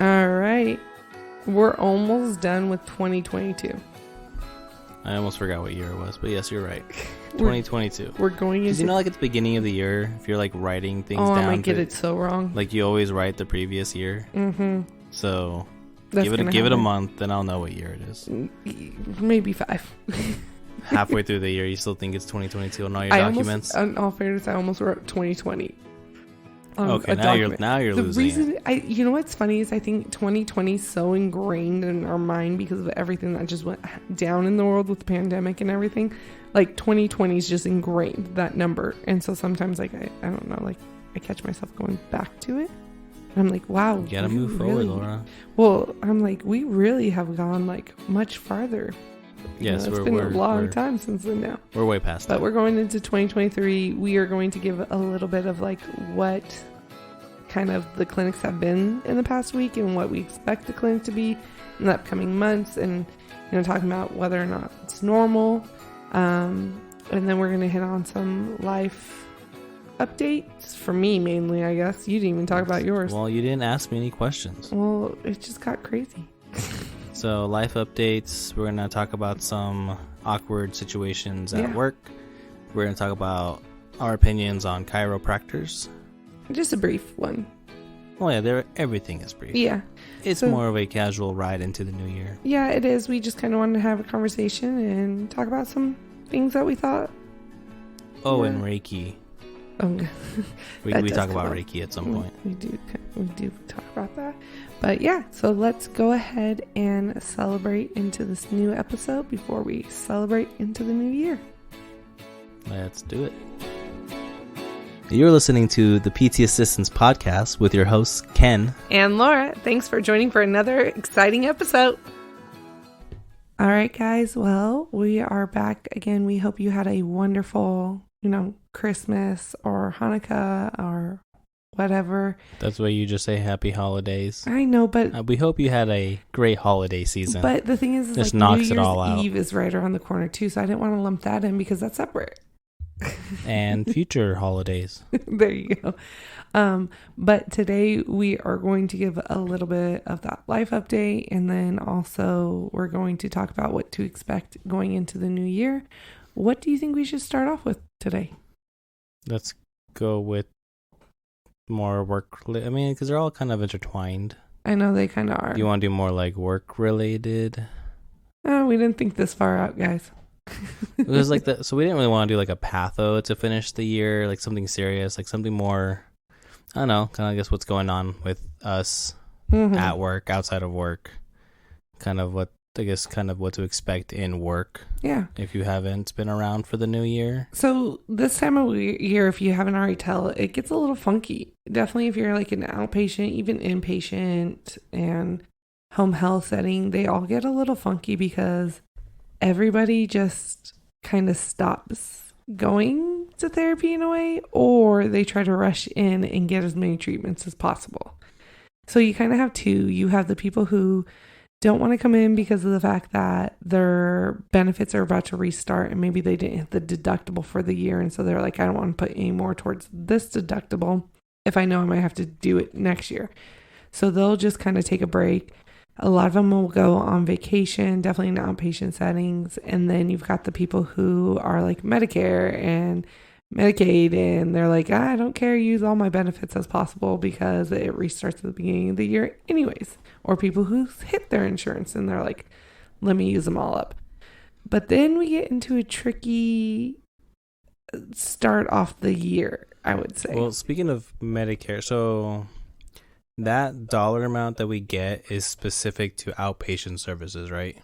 All right. We're almost done with 2022. I almost forgot what year it was, but yes, you're right. 2022. We're going Because into... like at the beginning of the year, if you're like writing things down, I might get it so wrong. Like you always write the previous year. Mm-hmm. So That's give it a month, then I'll know what year it is. Maybe 5. Halfway through the year, you still think it's 2022 on all your documents? In all fairness, I almost wrote 2020. Okay, now you're losing it. You know what's funny is I think 2020 is so ingrained in our mind because of everything that just went down in the world with the pandemic and everything. Like 2020 is just ingrained, that number. And so sometimes like I don't know, like I catch myself going back to it. And I'm like, wow. You gotta move forward, Laura. Well, I'm like, we really have gone like much farther. Yes, it's been a long time since then now. We're way past But that. we're going into 2023. We are going to give a little bit of like what kind of the clinics have been in the past week and what we expect the clinic to be in the upcoming months, and talking about whether or not it's normal. And then we're going to hit on some life updates for me mainly, I guess. You didn't even talk about yours. Well, you didn't ask me any questions. Well, it just got crazy. So life updates, we're going to talk about some awkward situations at work. We're going to talk about our opinions on chiropractors. Just a brief one. Oh yeah, everything is brief. Yeah. It's more of a casual ride into the new year. Yeah, it is. We just kind of wanted to have a conversation and talk about some things that we thought. Oh, and Reiki. Oh, we talk about Reiki at some point. We do talk about that. But yeah, so let's go ahead and celebrate into this new episode before we celebrate into the new year. Let's do it. You're listening to the PT Assistants Podcast with your hosts, Ken and Laura. Thanks for joining for another exciting episode. All right, guys. Well, we are back again. We hope you had a wonderful, Christmas or Hanukkah or whatever. That's why you just say happy holidays. I know, but we hope you had a great holiday season. But the thing is just like knocks New Year's it all out. Eve is right around the corner too, so I didn't want to lump that in because that's separate. And future holidays. There you go. But today we are going to give a little bit of that life update, and then also we're going to talk about what to expect going into the new year. What do you think we should start off with today? Let's go with more work. I mean, because they're all kind of intertwined. I know they kind of are. You want to do more like work related? Oh, we didn't think this far out, guys. It was like that, so we didn't really want to do like a patho to finish the year, like something serious, like something more, I don't know, kind of I guess what's going on with us at work, outside of work, kind of what to expect in work. Yeah. If you haven't been around for the new year. So this time of year, if you haven't already tell, it gets a little funky. Definitely if you're like an outpatient, even inpatient and home health setting, they all get a little funky because everybody just kind of stops going to therapy in a way, or they try to rush in and get as many treatments as possible. So you kind of have two. You have the people who don't want to come in because of the fact that their benefits are about to restart and maybe they didn't hit the deductible for the year. And so they're like, I don't want to put any more towards this deductible if I know I might have to do it next year. So they'll just kind of take a break. A lot of them will go on vacation, definitely in outpatient settings. And then you've got the people who are like Medicare and Medicaid, and they're like, I don't care, use all my benefits as possible because it restarts at the beginning of the year anyways. Or people who hit their insurance and they're like, let me use them all up. But then we get into a tricky start off the year, I would say. Well, speaking of Medicare, so that dollar amount that we get is specific to outpatient services, right?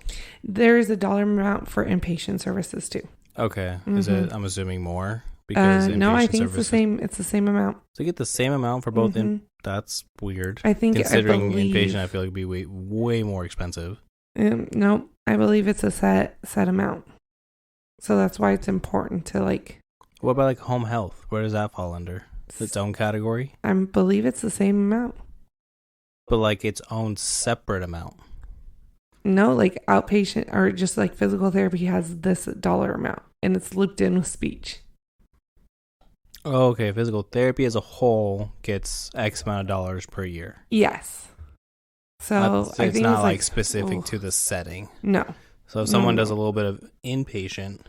There is a dollar amount for inpatient services too. Okay. Is it, I'm assuming more? Because no, I think it's the same. It's the same amount. So you get the same amount for both. That's weird. I think considering inpatient, I feel like it'd be way more expensive. No, I believe it's a set amount. So that's why it's important to like. What about like home health? Where does that fall under? Its own category? I believe it's the same amount. But like its own separate amount. No, like outpatient or just like physical therapy has this dollar amount and it's looped in with speech. Oh, okay. Physical therapy as a whole gets X amount of dollars per year. Yes. So I It's think not it's like specific to the setting. no. So if someone does a little bit of inpatient,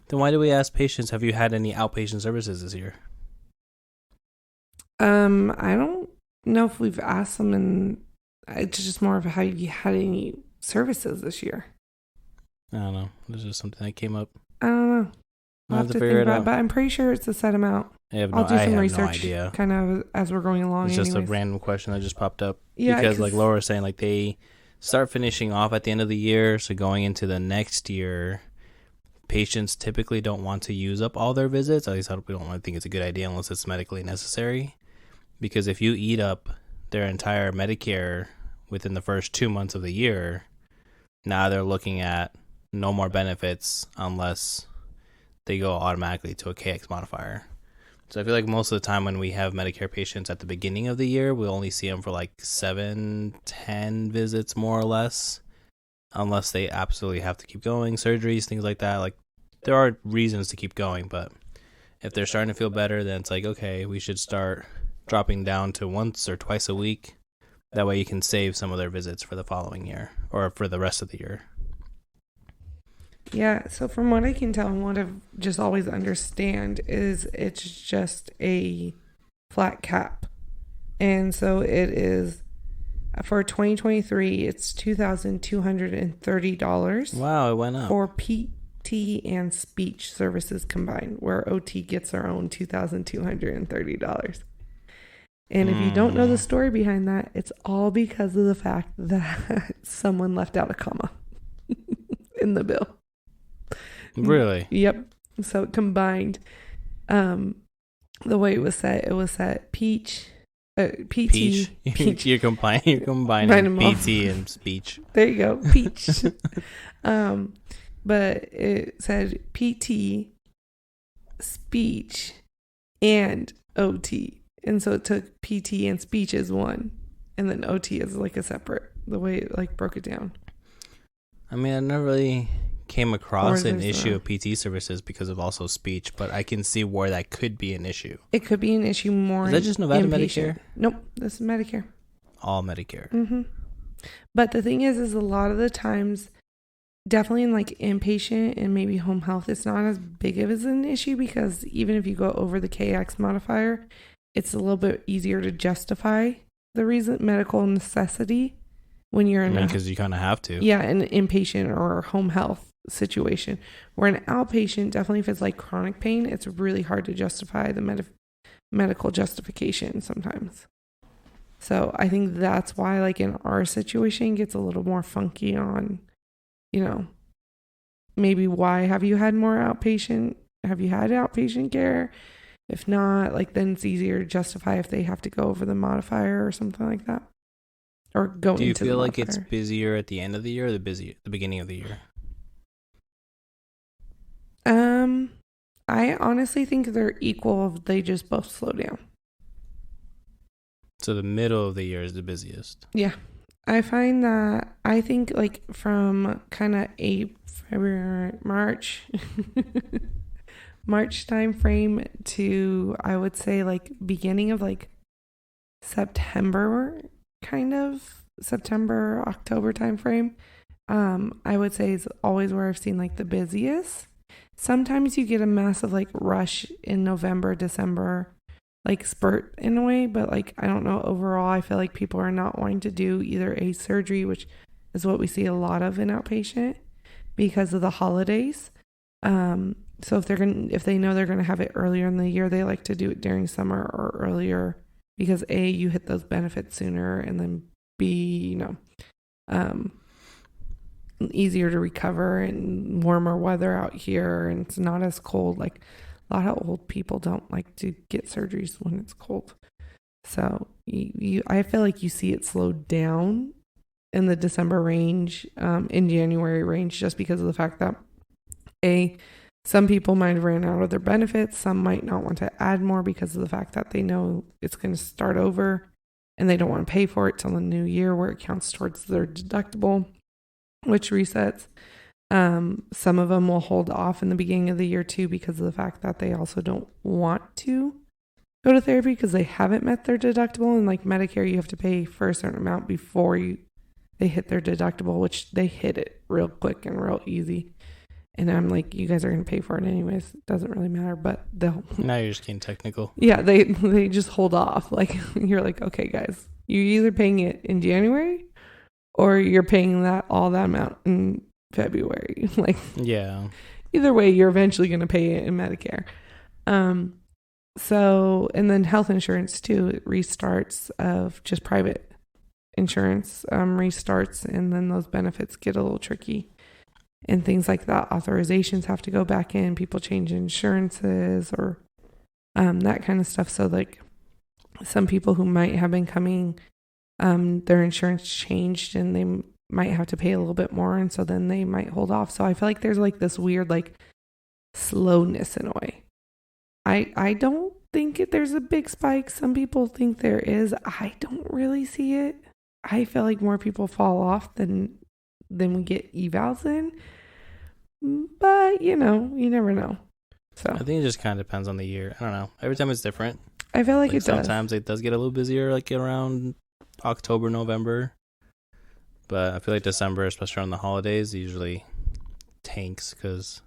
then why do we ask patients, have you had any outpatient services this year? I don't know if we've asked them, and it's just more of how you had any services this year. I don't know. This is something that came up. I don't know. I'll have to figure it out. But I'm pretty sure it's a set amount. I'll do some research kind of as we're going along. It's just a random question that just popped up. Yeah, because like Laura was saying, like they start finishing off at the end of the year, so going into the next year, patients typically don't want to use up all their visits. At least we don't think it's a good idea unless it's medically necessary. Because if you eat up their entire Medicare within the first 2 months of the year, now they're looking at no more benefits unless they go automatically to a KX modifier. So I feel like most of the time when we have Medicare patients at the beginning of the year, we only see them for like 7-10 visits more or less, unless they absolutely have to keep going, surgeries, things like that. Like there are reasons to keep going, but if they're starting to feel better, then it's like, okay, we should start dropping down to once or twice a week. That way you can save some of their visits for the following year or for the rest of the year. Yeah, so from what I can tell and what I've just always understand is it's just a flat cap. And so it is for 2023, it's $2,230. Wow, it went up. For PT and speech services combined, where OT gets their own $2,230. And if you don't know the story behind that, it's all because of the fact that someone left out a comma in the bill. Really? Yep. So combined, the way it was set PT. Peach. You're combining PT and speech. There you go, peach. But it said PT, speech, and OT. And so it took PT and speech as one, and then OT as like a separate, the way it like broke it down. I mean, I never really came across an issue of PT services because of also speech, but I can see where that could be an issue. It could be an issue more. Is that just Nevada Medicare? Nope, this is Medicare. All Medicare. Mm-hmm. But the thing is a lot of the times, definitely in like inpatient and maybe home health, it's not as big of an issue because even if you go over the KX modifier, it's a little bit easier to justify the reason, medical necessity, when you're in because you kind of have to. Yeah, an inpatient or home health situation. Where an outpatient, definitely if it's like chronic pain, it's really hard to justify the medical justification sometimes. So I think that's why, like in our situation, gets a little more funky on, maybe why have you had more outpatient? Have you had outpatient care? If not, like then it's easier to justify if they have to go over the modifier or something like that. Or go into the modifier. Do you feel like it's busier at the end of the year or the beginning of the year? I honestly think they're equal. They just both slow down. So the middle of the year is the busiest. Yeah. I find that, I think like from kind of February, March, March time frame to, I would say like beginning of like September, October time frame. I would say is always where I've seen like the busiest. Sometimes you get a massive like rush in November, December, like spurt in a way, but like I don't know, overall I feel like people are not wanting to do either a surgery, which is what we see a lot of in outpatient because of the holidays. So if they know they're gonna have it earlier in the year, they like to do it during summer or earlier because A, you hit those benefits sooner, and then B, easier to recover and warmer weather out here, and it's not as cold. Like a lot of old people don't like to get surgeries when it's cold. So I feel like you see it slow down in the December range, in January range, just because of the fact that some people might have ran out of their benefits. Some might not want to add more because of the fact that they know it's going to start over and they don't want to pay for it till the new year where it counts towards their deductible, which resets. Some of them will hold off in the beginning of the year too because of the fact that they also don't want to go to therapy because they haven't met their deductible. And like Medicare, you have to pay for a certain amount before they hit their deductible, which they hit it real quick and real easy. And I'm like, you guys are going to pay for it anyways. It doesn't really matter, but they'll. Now you're just getting technical. Yeah, they just hold off. Like, you're like, okay, guys, you're either paying it in January or you're paying all that amount in February. Like, yeah. Either way, you're eventually going to pay it in Medicare. So, and then health insurance too, it restarts of just private insurance restarts, and then those benefits get a little tricky. And things like that, authorizations have to go back in, people change insurances or that kind of stuff. So like some people who might have been coming, their insurance changed and they might have to pay a little bit more. And so then they might hold off. So I feel like there's like this weird like slowness in a way. I don't think there's a big spike. Some people think there is. I don't really see it. I feel like more people fall off than we get evals in, but you never know. So I think it just kind of depends on the year. I don't know. Every time it's different. I feel like it does. Sometimes it does get a little busier, like around October, November. But I feel like December, especially around the holidays, usually tanks because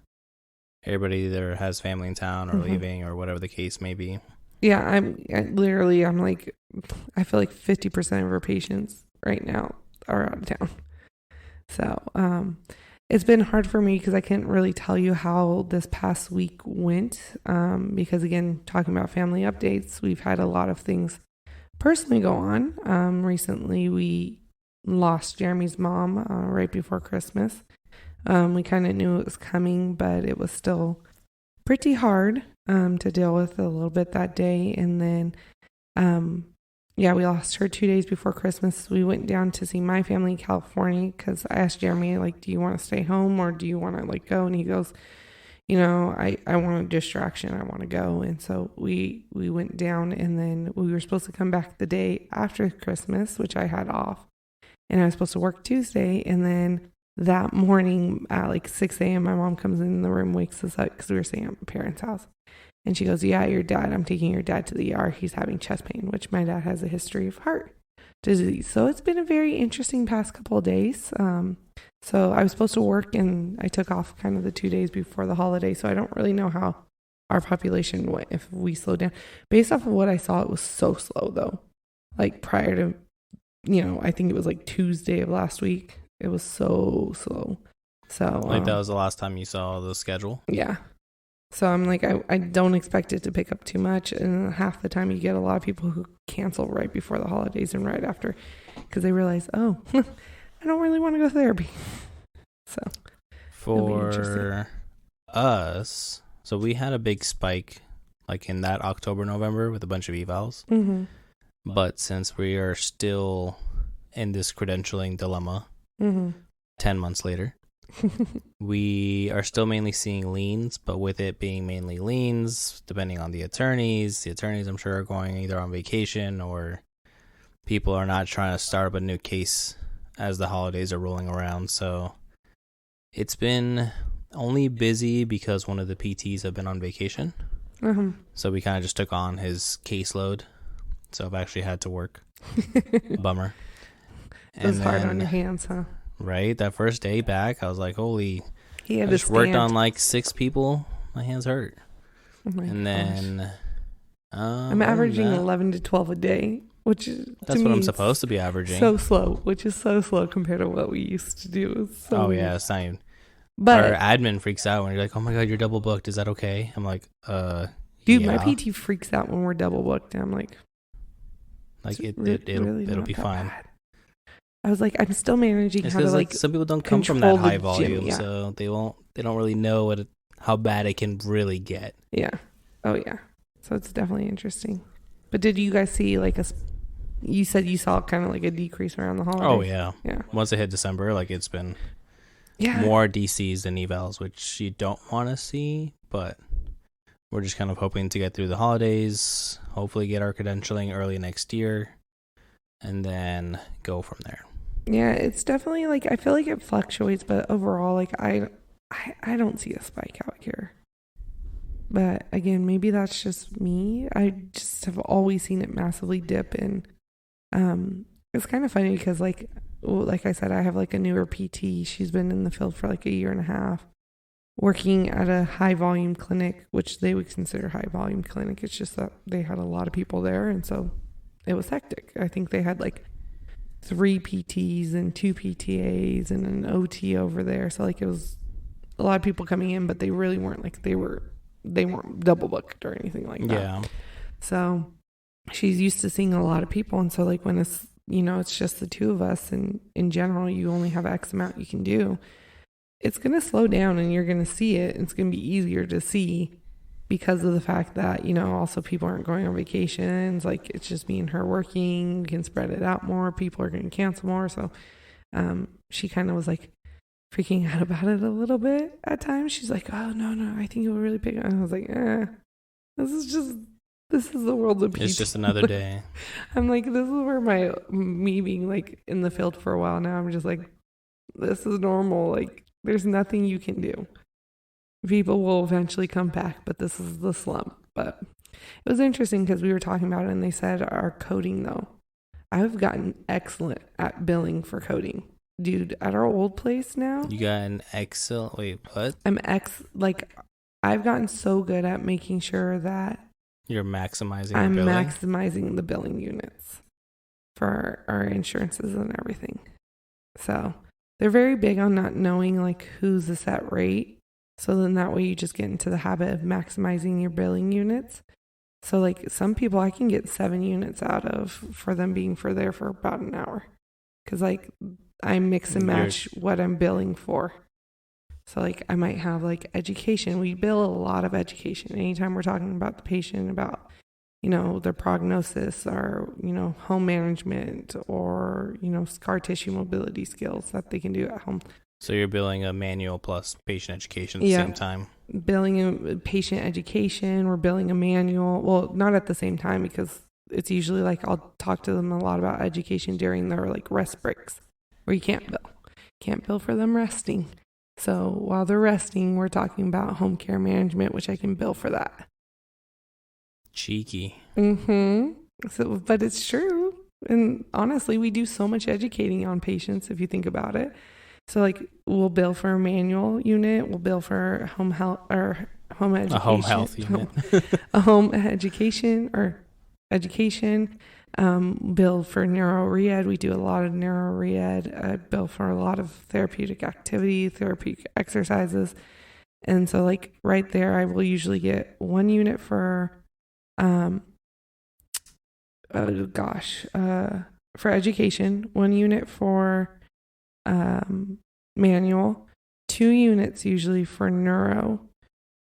everybody either has family in town or leaving or whatever the case may be. Yeah, I'm like, I feel like 50% of our patients right now are out of town. So it's been hard for me because I can't really tell you how this past week went because, again, talking about family updates, we've had a lot of things personally go on. Recently, we lost Jeremy's mom right before Christmas. We kind of knew it was coming, but it was still pretty hard to deal with a little bit that day. And then we lost her 2 days before Christmas. We went down to see my family in California because I asked Jeremy, like, do you want to stay home or do you want to, like, go? And he goes, I want a distraction. I want to go. And so we went down, and then we were supposed to come back the day after Christmas, which I had off. And I was supposed to work Tuesday. And then that morning at like 6 a.m., my mom comes in the room, wakes us up because we were staying at my parents' house. And she goes, yeah, I'm taking your dad to the ER. He's having chest pain, which my dad has a history of heart disease. So it's been a very interesting past couple of days. So I was supposed to work and I took off kind of the 2 days before the holiday. So I don't really know how our population went, if we slowed down. Based off of what I saw, it was so slow though. Like prior to, I think it was like Tuesday of last week. It was so slow. So like that was the last time you saw the schedule? Yeah. So I'm like, I don't expect it to pick up too much. And half the time you get a lot of people who cancel right before the holidays and right after because they realize, oh, I don't really want to go to therapy. So for us, so we had a big spike like in that October, November with a bunch of evals. Mm-hmm. But since we are still in this credentialing dilemma, 10 months later, we are still mainly seeing liens, but with it being mainly liens, depending on the attorneys I'm sure are going either on vacation or people are not trying to start up a new case as the holidays are rolling around. So it's been only busy because one of the PTs have been on vacation. So we kind of just took on his caseload. So I've actually had to work. Bummer. It was hard on your hands, huh? Right, that first day back, I was like, holy, I just worked on like 6 people. My hands hurt. And then I'm averaging 11 to 12 a day, which is that's what I'm supposed to be averaging. So slow, which is so slow compared to what we used to do. So yeah, it's not even. But our admin freaks out when you're like, oh my god, you're double booked. Is that okay? I'm like, dude, yeah. my PT freaks out when we're double booked. And I'm like it'll be fine. Bad. I was like, I'm still managing how to like some people don't come from that high volume, yeah. So they don't really know how bad it can really get. Yeah. Oh yeah. So it's definitely interesting. But did you guys see like you said you saw kind of like a decrease around the holidays? Oh yeah. Yeah. Once it hit December, like it's been more DCs than evals, which you don't want to see, but we're just kind of hoping to get through the holidays, hopefully get our credentialing early next year, and then go from there. Yeah, it's definitely like I feel like it fluctuates, but overall, like I don't see a spike out here. But again, maybe that's just me. I just have always seen it massively dip, and it's kind of funny because like I said, I have like a newer PT. She's been in the field for like a year and a half, working at a high volume clinic, which they would consider high volume clinic. It's just that they had a lot of people there, and so it was hectic. I think they had like 3 PTs and 2 PTAs and an OT over there. So like it was a lot of people coming in, but they really weren't like they weren't double booked or anything like that. Yeah. So she's used to seeing a lot of people, and so like when it's it's just the two of us, and in general you only have X amount you can do, it's going to slow down and you're going to see it. It's going to be easier to see because of the fact that, also people aren't going on vacations. Like it's just me and her working. We can spread it out more. People are going to cancel more. So she kind of was like freaking out about it a little bit at times. She's like, oh, no, I think it will really pick up. And I was like, this is the world of people. It's just another day. I'm like, this is where me being like in the field for a while now, I'm just like, this is normal. Like, there's nothing you can do. People will eventually come back, but this is the slump. But it was interesting because we were talking about it, and they said our coding, though. I've gotten excellent at billing for coding. Dude, at our old place now. You got an excellent... Wait, what? I've gotten so good at making sure that you're maximizing I'm billing? maximizing the billing units for our insurances and everything. So they're very big on not knowing like who's the set rate. So then that way you just get into the habit of maximizing your billing units. So like some people I can get 7 units out of for them being there for about an hour. Because like I mix and match what I'm billing for. So like I might have like education. We bill a lot of education. Anytime we're talking about the patient, about, their prognosis or, home management or, scar tissue mobility skills that they can do at home. So you're billing a manual plus patient education at the same time? Billing a patient education. We're billing a manual. Well, not at the same time because it's usually like I'll talk to them a lot about education during their like rest breaks where you can't bill. Can't bill for them resting. So while they're resting, we're talking about home care management, which I can bill for that. Cheeky. So, but it's true. And honestly, we do so much educating on patients if you think about it. So like we'll bill for a manual unit, we'll bill for home health or home education. A home health unit. A home education or education. Bill for neuro re-ed. We do a lot of neuro re-ed. Bill for a lot of therapeutic activity, therapeutic exercises. And so like right there, I will usually get 1 unit for, for education, 1 unit for, manual, 2 units usually for neuro,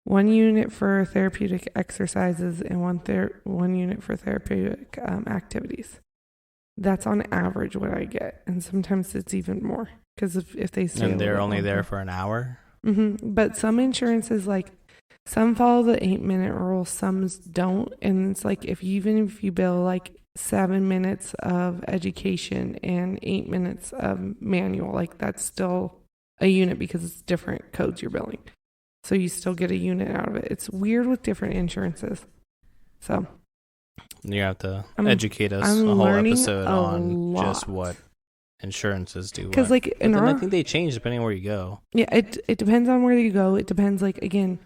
1 unit for therapeutic exercises, and 1 unit for therapeutic activities. That's on average what I get, and sometimes it's even more because if they stay. And they're only there for an hour. But some insurances, like some follow the 8-minute rule, some don't, and it's like even if you bill like 7 minutes of education and 8 minutes of manual, like that's still a unit because it's different codes you're billing. So you still get a unit out of it. It's weird with different insurances. So you have to educate us a whole episode on just what insurances do. Because like I think they change depending on where you go. Yeah, it depends on where you go. It depends. Like again,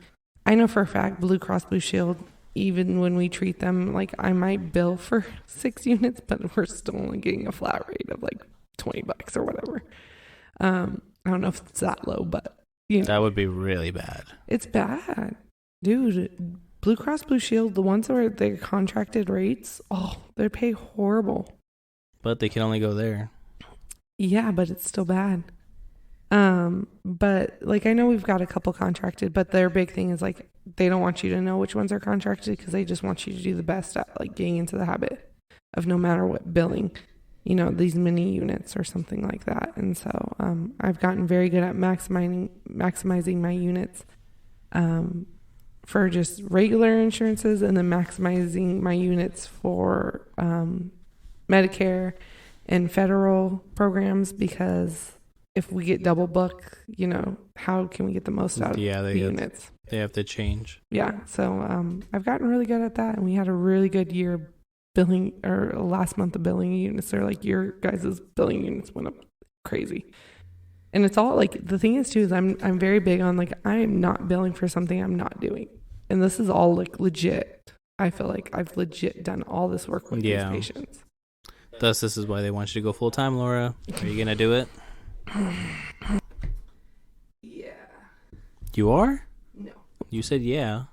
I know for a fact Blue Cross Blue Shield, even when we treat them, like I might bill for 6 units, but we're still only getting a flat rate of like $20 or whatever. I don't know if it's that low, but that would be really bad. It's bad, dude. Blue Cross Blue Shield, the ones where they're contracted rates, they pay horrible. But they can only go there. Yeah, but it's still bad. But like I know we've got a couple contracted, but their big thing is like they don't want you to know which ones are contracted because they just want you to do the best at like getting into the habit of no matter what billing, these mini units or something like that. And so I've gotten very good at maximizing my units for just regular insurances, and then maximizing my units for Medicare and federal programs, because if we get double book, how can we get the most out of the units? They have to change. Yeah. So I've gotten really good at that, and we had a really good year billing, or last month of billing units. They're like, your guys' billing units went up crazy. And it's all like, the thing is too, is I'm very big on like, I am not billing for something I'm not doing. And this is all like legit. I feel like I've legit done all this work with these patients. Thus, this is why they want you to go full time, Laura. Are you going to do it? Yeah. You are? No. You said yeah.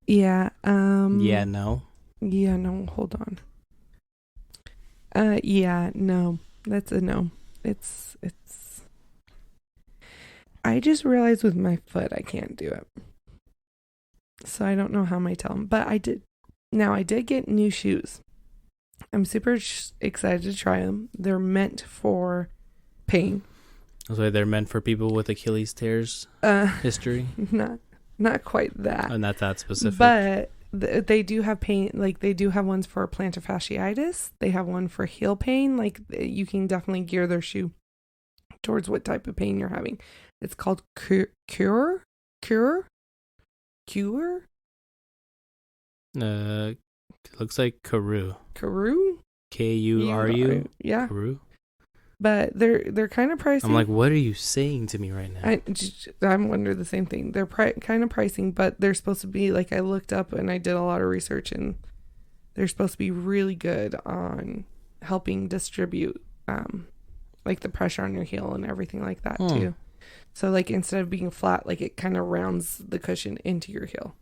Yeah. Yeah, no. Yeah, no, hold on. Yeah, no. That's a no. It's I just realized with my foot I can't do it. So I don't know how I tell them. But I did get new shoes. I'm super excited to try them. They're meant for pain. So they're meant for people with Achilles tears history? Not quite that. And not that specific. But they do have pain. Like, they do have ones for plantar fasciitis. They have one for heel pain. Like, you can definitely gear their shoe towards what type of pain you're having. It's called Cure. Looks like Karoo. Karoo? Kuru? Yeah. Karoo? But they're kind of pricey. I'm like, what are you saying to me right now? I'm wondering the same thing. They're kind of pricing, but they're supposed to be, like, I looked up and I did a lot of research, and they're supposed to be really good on helping distribute, like, the pressure on your heel and everything like that too. So, like, instead of being flat, like, it kind of rounds the cushion into your heel.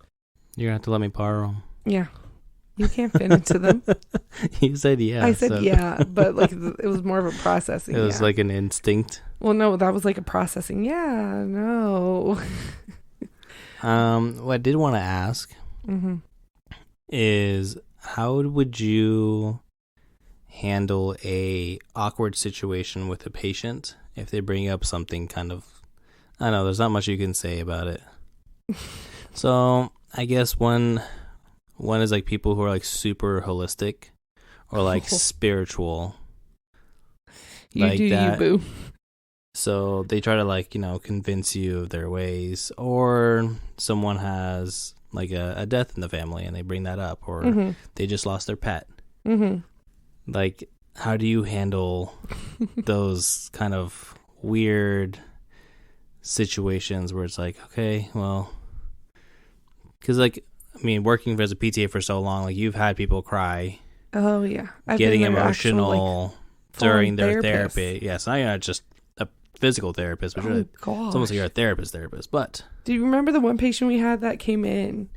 You're going to have to let me borrow them. Yeah. You can't fit into them. You said yeah. I said yeah, but, like, it was more of a processing. It was like an instinct. Well, no, that was like a processing. Yeah, no. What I did want to ask is, how would you handle a awkward situation with a patient if they bring up something kind of, I don't know, there's not much you can say about it. So I guess one is like people who are like super holistic or like spiritual. You like do that. you, boo. So they try to, like, convince you of their ways, or someone has like a death in the family and they bring that up, or they just lost their pet. Like, how do you handle those kind of weird situations where it's like, okay, well, because, like, I mean, working as a PTA for so long, like, you've had people cry. Oh yeah, getting emotional actual, during their therapy. Yes, I'm not just a physical therapist, but it's almost like you're a therapist. But do you remember the one patient we had that came in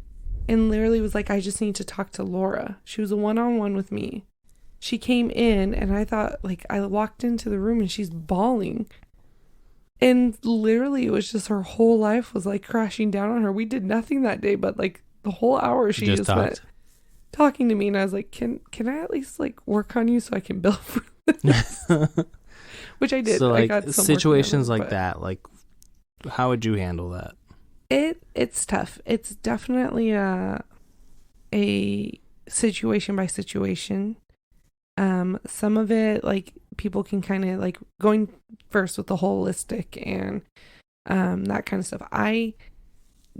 and literally was like, I just need to talk to Laura. She was a one-on-one with me. She came in and I thought, like, I walked into the room and she's bawling. And literally it was just her whole life was like crashing down on her. We did nothing that day, but like the whole hour she just went talking to me, and I was like, can I at least like work on you so I can bill for this? Which I did. So, like, I got situations like that, like, how would you handle that? It's tough. It's definitely a situation by situation. Some of it, like, people can kind of like going first with the holistic and that kind of stuff. I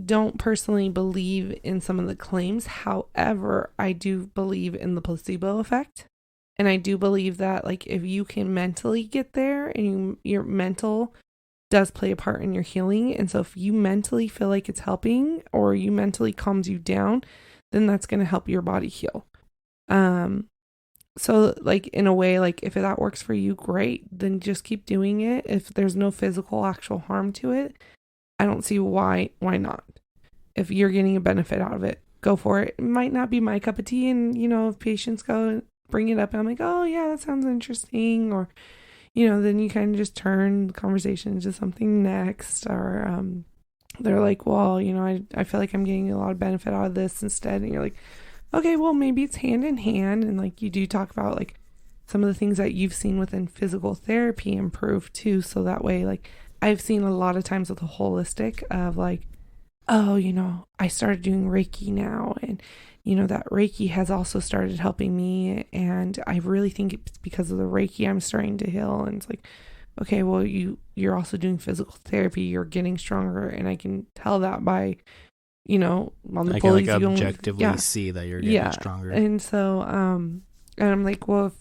don't personally believe in some of the claims. However, I do believe in the placebo effect. And I do believe that, like, if you can mentally get there, and your mental does play a part in your healing. And so if you mentally feel like it's helping, or you mentally calms you down, then that's going to help your body heal. So, like, in a way, like, if that works for you, great. Then just keep doing it. If there's no physical actual harm to it, I don't see why not. If you're getting a benefit out of it, go for it. It might not be my cup of tea, and, if patients go and bring it up and I'm like, oh yeah, that sounds interesting, or, then you kind of just turn the conversation into something next, or they're like, well, I feel like I'm getting a lot of benefit out of this instead, and you're like, okay, well, maybe it's hand in hand, and, like, you do talk about, like, some of the things that you've seen within physical therapy improve too, so that way, like, I've seen a lot of times with the holistic of, like, oh, I started doing Reiki now, and that Reiki has also started helping me. And I really think it's because of the Reiki I'm starting to heal. And it's like, okay, well, you're also doing physical therapy. You're getting stronger. And I can tell that by, on the I pulleys. can objectively see that you're getting stronger. And so, and I'm like, well, if,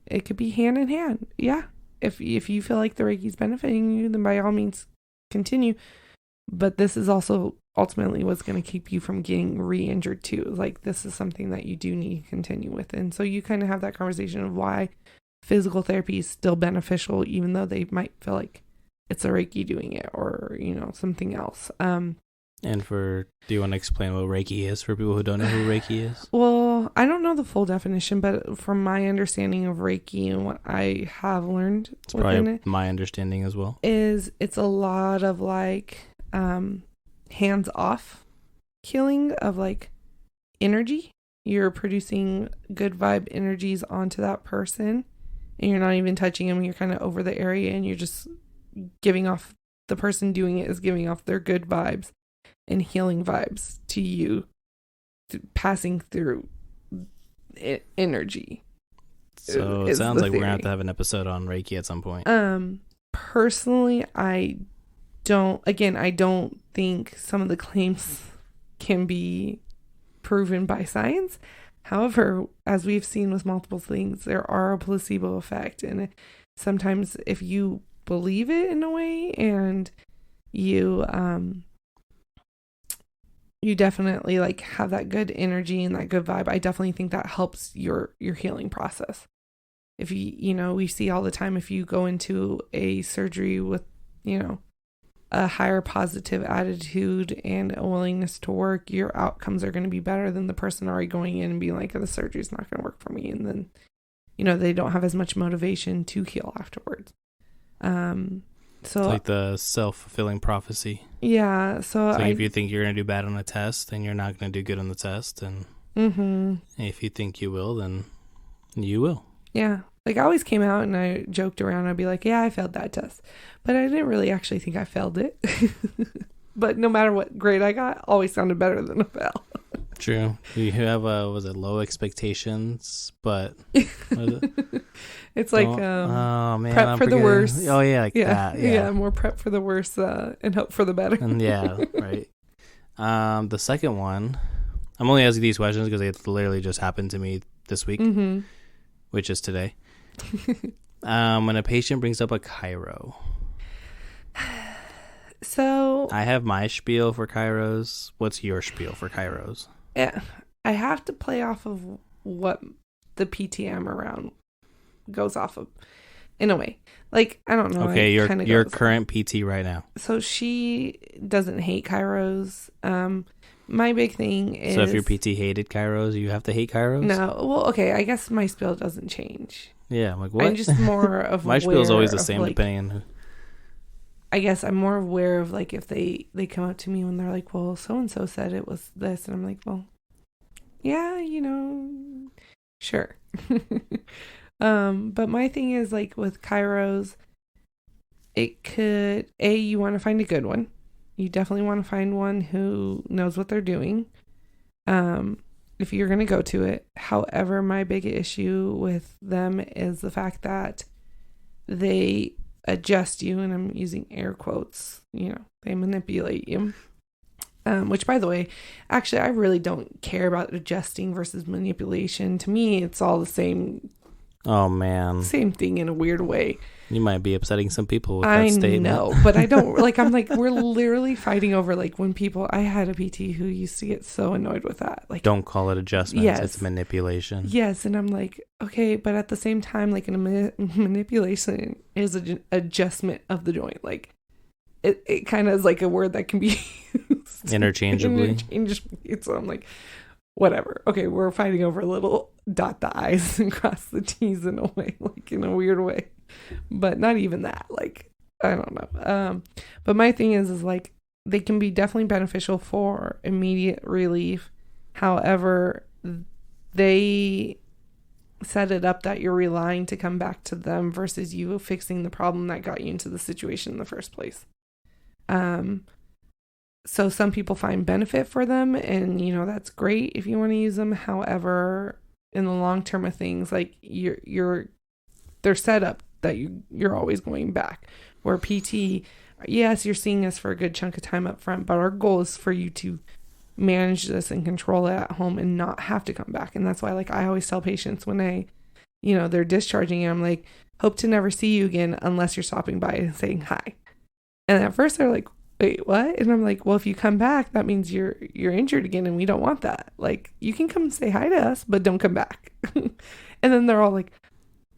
it could be hand in hand. Yeah. If you feel like the Reiki's benefiting you, then by all means continue. But this is also ultimately what's going to keep you from getting re-injured too. Like, this is something that you do need to continue with. And so you kind of have that conversation of why physical therapy is still beneficial, even though they might feel like it's a Reiki doing it or, something else. And do you want to explain what Reiki is for people who don't know who Reiki is? Well, I don't know the full definition, but from my understanding of Reiki and what I have learned it's probably my understanding as well, is it's a lot of like hands off healing of like energy. You're producing good vibe energies onto that person and you're not even touching them. You're kind of over the area and you're just giving off, the person doing it is giving off their good vibes and healing vibes to you, passing through energy. So it sounds like we're gonna have to have an episode on Reiki at some point. Personally, I don't think some of the claims can be proven by science. However, as we've seen with multiple things, there are a placebo effect, and sometimes if you believe it in a way and you definitely like have that good energy and that good vibe, I definitely think that helps your healing process. If we see all the time, if you go into a surgery with, a higher positive attitude and a willingness to work, your outcomes are going to be better than the person already going in and being like, the surgery's not going to work for me. And then, they don't have as much motivation to heal afterwards. So it's like the self-fulfilling prophecy. Yeah. So if you think you're going to do bad on a test, then you're not going to do good on the test. And if you think you will, then you will. Yeah. Like, I always came out and I joked around. I'd be like, yeah, I failed that test. But I didn't really actually think I failed it. But no matter what grade I got, always sounded better than a fail. True. You have, low expectations, but... It's like oh, man, prep for the worst. Oh, yeah, that. Yeah, more prep for the worst and hope for the better. And yeah, right. The second one, I'm only asking these questions because it literally just happened to me this week, which is today. When a patient brings up a chiro. So I have my spiel for chiros. What's your spiel for chiros? Yeah, I have to play off of what the PTM around goes off of, in a way. Like, I don't know. Okay, your current PT right now. So she doesn't hate chiros. My big thing is... So if your PT hated chiros, you have to hate chiros? No. Well, okay, I guess my spiel doesn't change. Yeah, I'm like, what? I'm just more of my spiel is always the same, like, depending on who. I guess I'm more aware of, like, if they come up to me when they're like, well, so-and-so said it was this. And I'm like, well, yeah, sure. But my thing is, like, with chiros, it could, you want to find a good one. You definitely want to find one who knows what they're doing. If you're going to go to it. However, my big issue with them is the fact that they adjust you, and I'm using air quotes, they manipulate you. Which, by the way, actually, I really don't care about adjusting versus manipulation. To me, it's all the same. Oh, man. Same thing in a weird way. You might be upsetting some people with that statement. I know, but I don't, I'm like, we're literally fighting over, like, when people, I had a PT who used to get so annoyed with that. Like, don't call it adjustments. Yes. It's manipulation. Yes. And I'm like, okay, but at the same time, like, manipulation is an adjustment of the joint. Like, it kind of is like a word that can be used interchangeably. So I'm like, whatever. Okay, we're fighting over a little dot the I's and cross the T's in a way, like, in a weird way. But not even that. Like, I don't know. But my thing is like, they can be definitely beneficial for immediate relief. However, they set it up that you're relying to come back to them versus you fixing the problem that got you into the situation in the first place. So some people find benefit for them, and that's great if you want to use them. However, in the long term of things, like they're set up that you're always going back. Where PT, yes, you're seeing us for a good chunk of time up front, but our goal is for you to manage this and control it at home and not have to come back. And that's why, like, I always tell patients when they're discharging, I'm like, hope to never see you again unless you're stopping by and saying hi. And at first they're like, wait, what? And I'm like, well, if you come back, that means you're injured again, and we don't want that. Like, you can come say hi to us, but don't come back. And then they're all like,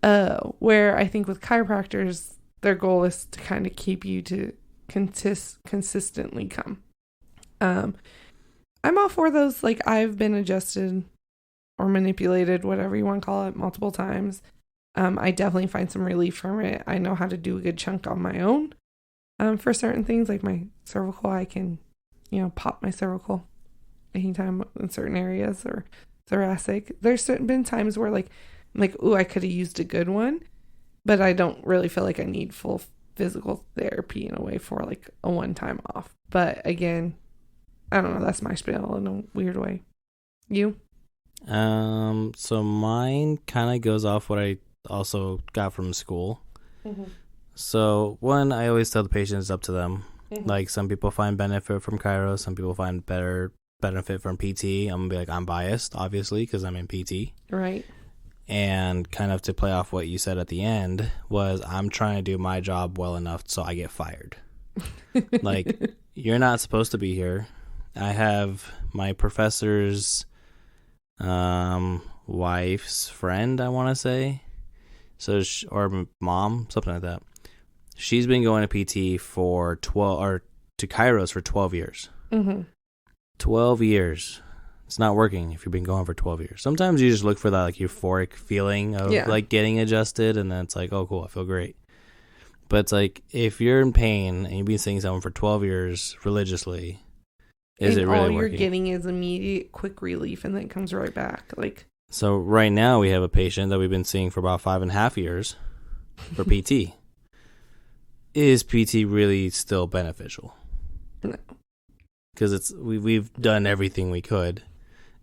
oh, where I think with chiropractors, their goal is to kind of keep you to consistently come. I'm all for those. Like, I've been adjusted or manipulated, whatever you want to call it, multiple times. I definitely find some relief from it. I know how to do a good chunk on my own. For certain things, like my cervical, I can, pop my cervical anytime in certain areas, or thoracic. There's been times where I'm like, ooh, I could have used a good one, but I don't really feel like I need full physical therapy in a way for like a one-time off. But again, I don't know. That's my spiel in a weird way. You? So mine kind of goes off what I also got from school. Mm-hmm. So one, I always tell the patients, up to them. Mm-hmm. Like, some people find benefit from chiro, some people find better benefit from PT. I'm gonna be like, I'm biased, obviously, because I'm in PT. Right. And kind of to play off what you said at the end was, I'm trying to do my job well enough so I get fired. Like, you're not supposed to be here. I have my professor's wife's friend, I want to say, or mom, something like that. She's been going to PT for 12, or to Kairos for 12 years. Mm-hmm. 12 years. It's not working if you've been going for 12 years. Sometimes you just look for that like euphoric feeling of like getting adjusted, and then it's like, oh, cool, I feel great. But it's like, if you're in pain and you've been seeing someone for 12 years religiously, is it really working? All you're getting is immediate, quick relief, and then it comes right back. So right now we have a patient that we've been seeing for about 5.5 years for PT. Is PT really still beneficial? No. Because we've done everything we could,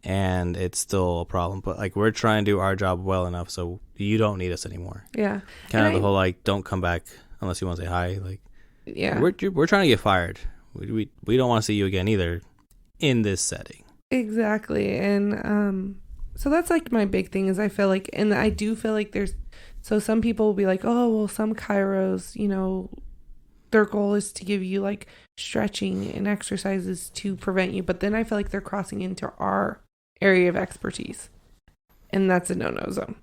and it's still a problem. But like, we're trying to do our job well enough so you don't need us anymore. Yeah. Kind of the whole like, don't come back unless you want to say hi. Like, yeah, we're trying to get fired. We don't want to see you again either in this setting. Exactly. And so that's like my big thing is I feel like, and I do feel like so some people will be like, oh, well, some chiros, their goal is to give you like stretching and exercises to prevent you. But then I feel like they're crossing into our area of expertise, and that's a no-no zone.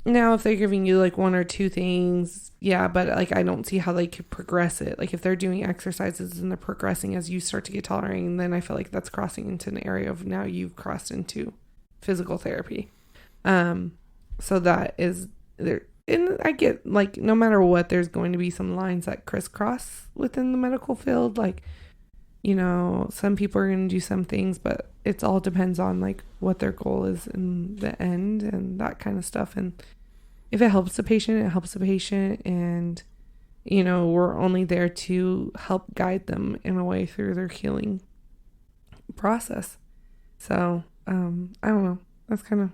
Now, if they're giving you like one or two things, yeah, but like, I don't see how they could progress it. Like, if they're doing exercises and they're progressing as you start to get tolerating, then I feel like that's crossing into an area of, now you've crossed into physical therapy. So that is there. And I get, like, no matter what, there's going to be some lines that crisscross within the medical field. Like, some people are going to do some things, but it all depends on like what their goal is in the end and that kind of stuff. And if it helps the patient, it helps the patient. And, we're only there to help guide them in a way through their healing process. So, I don't know. That's kind of,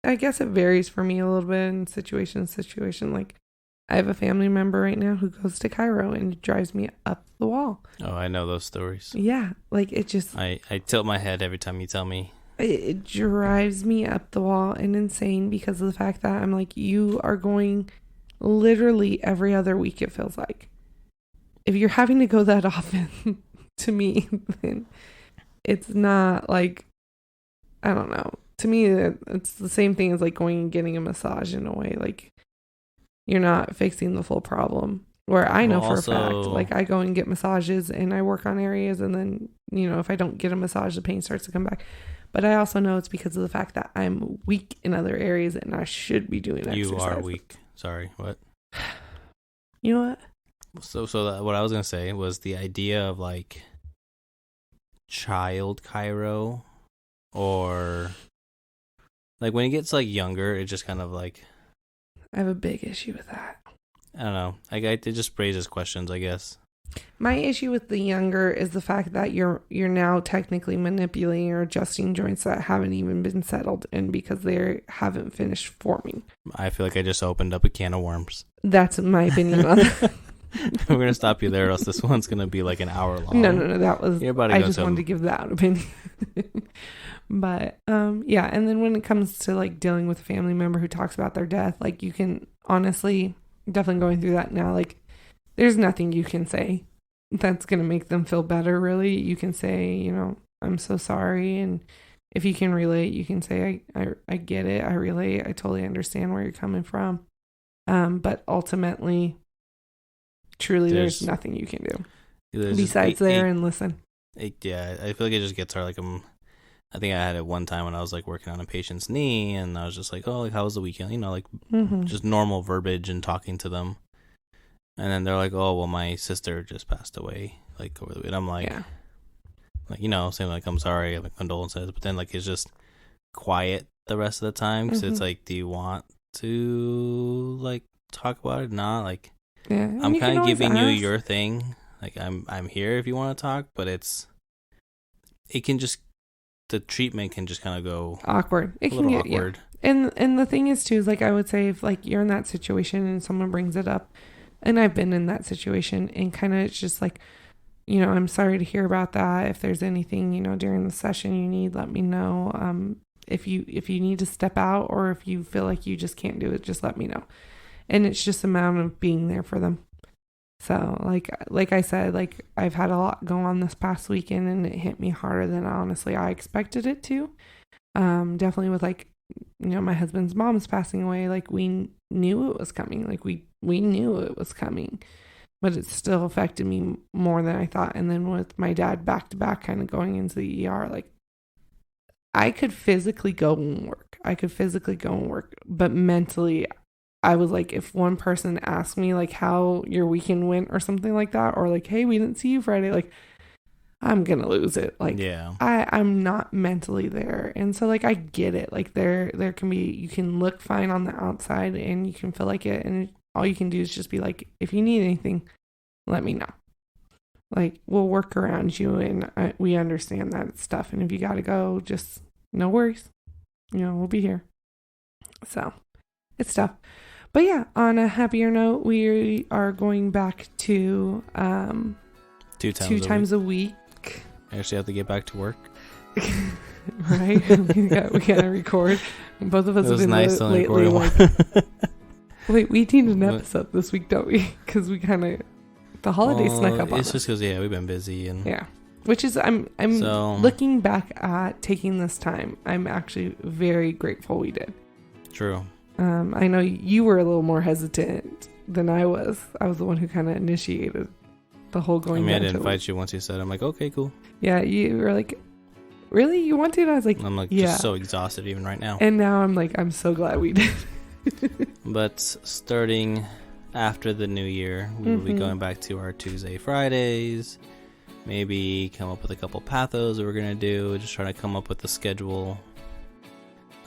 I guess it varies for me a little bit in situation to situation. Like, I have a family member right now who goes to chiro, and it drives me up the wall. Oh, I know those stories. Yeah, like, it just... I tilt my head every time you tell me. It drives me up the wall and insane because of the fact that I'm like, you are going literally every other week, it feels like. If you're having to go that often, to me, then it's not like... I don't know. To me, it's the same thing as like going and getting a massage in a way. Like, you're not fixing the full problem. Where I know for a fact, like, I go and get massages and I work on areas, and then, if I don't get a massage, the pain starts to come back. But I also know it's because of the fact that I'm weak in other areas and I should be doing exercise. You are weak. Sorry, what? You know what? So what I was going to say was the idea of like child chiro, or like when it gets like younger, it just kind of like... I have a big issue with that. I don't know. It just raises questions, I guess. My issue with the younger is the fact that you're now technically manipulating or adjusting joints that haven't even been settled in because they haven't finished forming. I feel like I just opened up a can of worms. That's my opinion on it. We're going to stop you there, or else this one's going to be like an hour long. No. That was, I just wanted to give that opinion. But, yeah. And then when it comes to like dealing with a family member who talks about their death, like you can honestly, definitely going through that now, like there's nothing you can say that's going to make them feel better, really. You can say, you know, I'm so sorry. And if you can relate, you can say, I get it. I relate. I totally understand where you're coming from. But ultimately, truly, there's nothing you can do besides and listen. Yeah, I feel like it just gets hard. Like I think I had it one time when I was like working on a patient's knee, and I was just like, oh, like how was the weekend? You know, like just normal verbiage and talking to them. And then they're like, oh, well, my sister just passed away, like over the weekend. I'm like, like, you know, saying like, I'm sorry, my condolences. But then like it's just quiet the rest of the time because it's like, do you want to like talk about it? Not like, I'm kind of giving you your thing. Like I'm here if you want to talk, but the treatment can just kind of go awkward. It can get awkward. Yeah. And the thing is too is like I would say if like you're in that situation and someone brings it up, and I've been in that situation, and kind of it's just like, you know, I'm sorry to hear about that. If there's anything, you know, during the session you need, let me know. If you need to step out, or if you feel like you just can't do it, just let me know. And it's just a matter of being there for them. So like I said, like I've had a lot go on this past weekend, and it hit me harder than honestly I expected it to. Definitely with like, you know, my husband's mom's passing away. Like we knew it was coming. Like we knew it was coming, but it still affected me more than I thought. And then with my dad back to back kind of going into the ER, like I could physically go and work. But mentally I was like, if one person asked me like how your weekend went or something like that, or like, hey, we didn't see you Friday, like I'm gonna lose it. Like I'm not mentally there. And so like I get it. Like there can be, you can look fine on the outside and you can feel like it, and all you can do is just be like, if you need anything, let me know. Like we'll work around you, and we understand that stuff. And if you gotta go, just no worries. You know, we'll be here. So it's tough. But yeah, on a happier note, we are going back to two times a week. I actually have to get back to work. Right? we gotta record. Both of us have been nice lately like, wait, we need an episode this week, don't we? Because we kind of, the holidays snuck up on us. It's just because, we've been busy. And which is, I'm looking back at taking this time, I'm actually very grateful we did. True. I know you were a little more hesitant than I was. I was the one who kind of initiated the whole going. I didn't fight you once you said. I'm like, okay, cool. Yeah, you were like, really? You want to? And I was like, I'm like, just so exhausted even right now. And now I'm like, I'm so glad we did. But starting after the new year, we will be going back to our Tuesday, Fridays. Maybe come up with a couple pathos that we're gonna do. Just trying to come up with the schedule.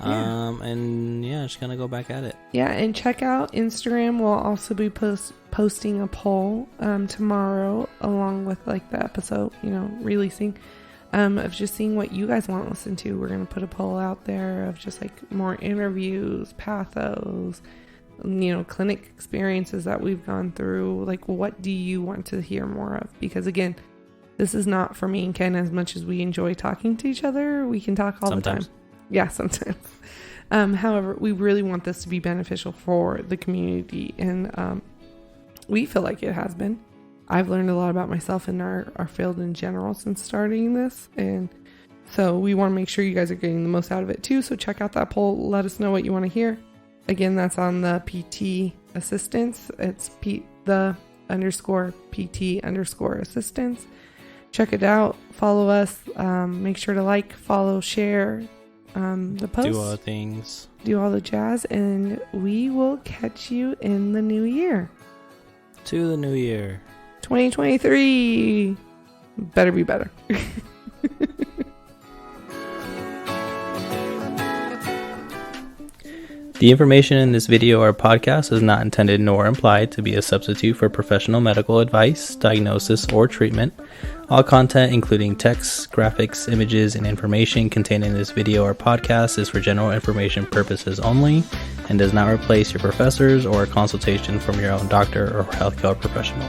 And just gonna go back at it. Yeah, and check out Instagram. We'll also be posting a poll tomorrow, along with like the episode, you know, releasing, of just seeing what you guys want to listen to. We're gonna put a poll out there of just like more interviews, pathos, you know, clinic experiences that we've gone through. Like, what do you want to hear more of? Because again, this is not for me and Ken. As much as we enjoy talking to each other, we can talk all the time. Yeah, sometimes. However, we really want this to be beneficial for the community, and we feel like it has been. I've learned a lot about myself and our field in general since starting this, and so we want to make sure you guys are getting the most out of it too. So check out that poll. Let us know what you want to hear. Again, that's on the PT assistance. It's _PT_assistance. Check it out. Follow us. Make sure to like, follow, share the post. Do all the things. Do all the jazz. And we will catch you in the new year. To the new year. 2023. Better be better. The information in this video or podcast is not intended nor implied to be a substitute for professional medical advice, diagnosis, or treatment. All content, including text, graphics, images, and information contained in this video or podcast is for general information purposes only and does not replace your professors or a consultation from your own doctor or healthcare professional.